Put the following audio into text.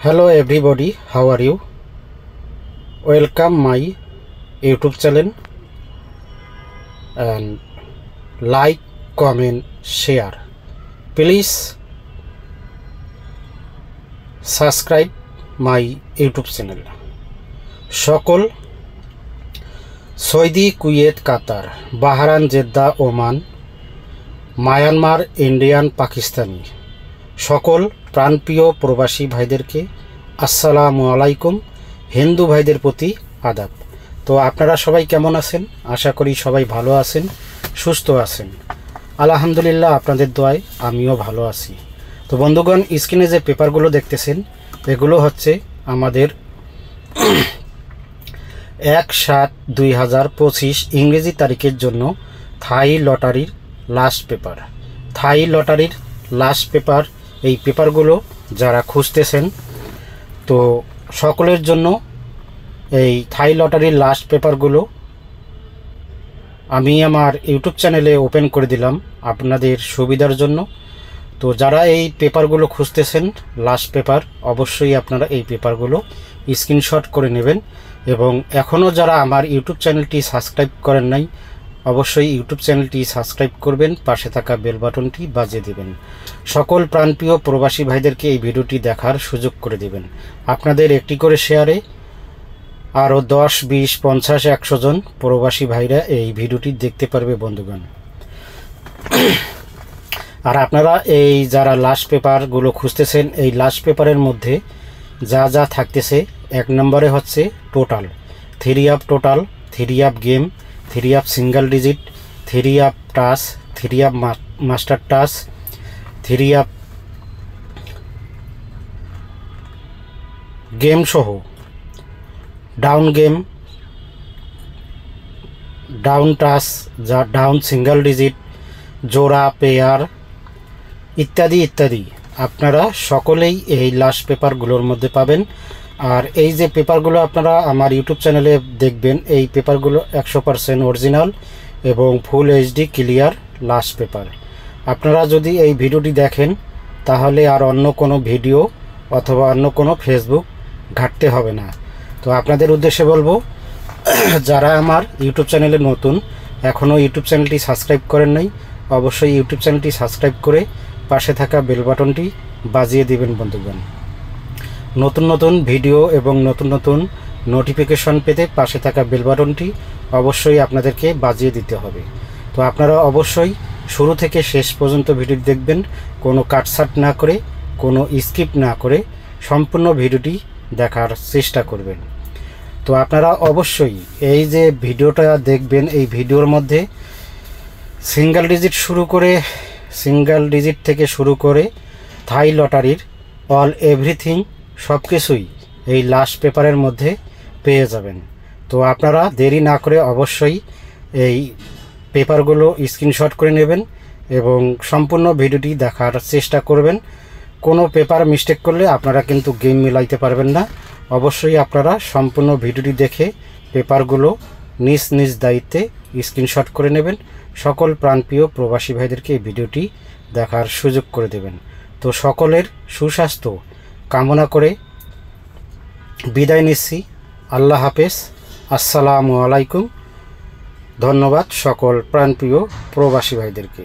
Hello everybody, how are you? Welcome my YouTube channel and like, comment, share. Please subscribe my YouTube channel. সকল Saudi, Kuwait, Qatar, Bahrain, Jeddah, Oman, Myanmar, Indian, Pakistani সকল প্রাণপ্রিয় প্রবাসী ভাইদেরকে আসসালামু আলাইকুম। হিন্দু ভাইদের প্রতি আদাব। তো আপনারা সবাই কেমন আছেন? আশা করি সবাই ভালো আছেন, সুস্থ আছেন। আলহামদুলিল্লাহ, আপনাদের দোয়ায় আমিও ভালো আছি। তো বন্ধুগণ, স্ক্রিনে যে পেপারগুলো দেখতেছেন এগুলো হচ্ছে আমাদের 1/7/2025 ইংরেজি তারিখের জন্য থাই লটারির লাস্ট পেপার। থাই লটারির লাস্ট পেপার, এই পেপারগুলো যারা খুঁজতেছেন তো সকলের জন্য এই থাই লটারির লাস্ট পেপারগুলো আমি আমার ইউটিউব চ্যানেলে ওপেন করে দিলাম আপনাদের সুবিধার জন্য। তো যারা এই পেপারগুলো খুঁজতেছেন লাস্ট পেপার, অবশ্যই আপনারা এই পেপারগুলো স্ক্রিনশট করে নেবেন এবং এখনও যারা আমার ইউটিউব চ্যানেলটি সাবস্ক্রাইব করেন নাই অবশ্যই ইউটিউব চ্যানেলটি সাবস্ক্রাইব করবেন, পাশে থাকা বেল বাটনটি বাজিয়ে দেবেন। সকল প্রাণপ্রিয় প্রবাসী ভাইদেরকে এই ভিডিওটি দেখার সুযোগ করে দেবেন। আপনাদের একটি করে শেয়ারে আরও 10, 20, 50, 100 জন প্রবাসী ভাইরা এই ভিডিওটি দেখতে পারবে বন্ধুগণ। আর আপনারা এই যারা লাস্ট পেপারগুলো খুঁজতেছেন এই লাস্ট পেপারের মধ্যে যা যা থাকতেছে, 1 নম্বরে হচ্ছে total 3 up total, 3 up game, 3 up single digit, 3 up touch, 3 up master touch, 3 up game সহ ডাউন গেম, ডাউন টাচ, যা ডাউন সিঙ্গেল ডিজিট, জোড়া, পেয়ার ইত্যাদি ইত্যাদি আপনারা সকলেই এই লাস্ট পেপারগুলোর মধ্যে পাবেন। আর এই যে পেপারগুলো আপনারা আমার ইউটিউব চ্যানেলে দেখবেন, এই পেপারগুলো 100% অরিজিনাল এবং full HD clear last paper. আপনারা যদি এই ভিডিওটি দেখেন তাহলে আর অন্য কোনো ভিডিও অথবা অন্য কোনো ফেসবুক ঘাঁটতে হবে না। তো আপনাদের উদ্দেশ্যে বলবো, যারা আমার ইউটিউব চ্যানেলে নতুন, এখনও ইউটিউব চ্যানেলটি সাবস্ক্রাইব করেন নাই, অবশ্যই ইউটিউব চ্যানেলটি সাবস্ক্রাইব করে পাশে থাকা বেল বাটনটি বাজিয়ে দিবেন বন্ধুগণ। নতুন নতুন ভিডিও এবং নতুন নতুন নোটিফিকেশন পেতে পাশে থাকা বেল বাটনটি অবশ্যই আপনাদেরকে বাজিয়ে দিতে হবে। তো আপনারা অবশ্যই শুরু থেকে শেষ পর্যন্ত ভিডিও দেখবেন, কোনো কাটছাট না করে, কোনো স্কিপ না করে সম্পূর্ণ ভিডিওটি দেখার চেষ্টা করবেন। তো আপনারা অবশ্যই এই যে ভিডিওটা দেখবেন, এই ভিডিওর মধ্যে সিঙ্গেল ডিজিট থেকে শুরু করে থাই লটারির অল এভরিথিং সব কিছুই এই লাস্ট পেপারের মধ্যে পেয়ে যাবেন। তো আপনারা দেরি না করে অবশ্যই এই পেপারগুলো স্ক্রিনশট করে নেবেন এবং সম্পূর্ণ ভিডিওটি দেখার চেষ্টা করবেন। কোনো পেপার মিস্টেক করলে আপনারা কিন্তু গেম মিলাইতে পারবেন না। অবশ্যই আপনারা সম্পূর্ণ ভিডিওটি দেখে পেপারগুলো নিজ নিজ দায়িত্বে স্ক্রিনশট করে নেবেন। সকল প্রাণপ্রিয় প্রবাসী ভাইদেরকে এই ভিডিওটি দেখার সুযোগ করে দেবেন। তো সকলের সুস্বাস্থ্য কামনা করে বিদায় নিচ্ছি। আল্লাহ হাফেজ, আসসালামু আলাইকুম। ধন্যবাদ সকল প্রাণপ্রিয় প্রবাসী ভাইদেরকে।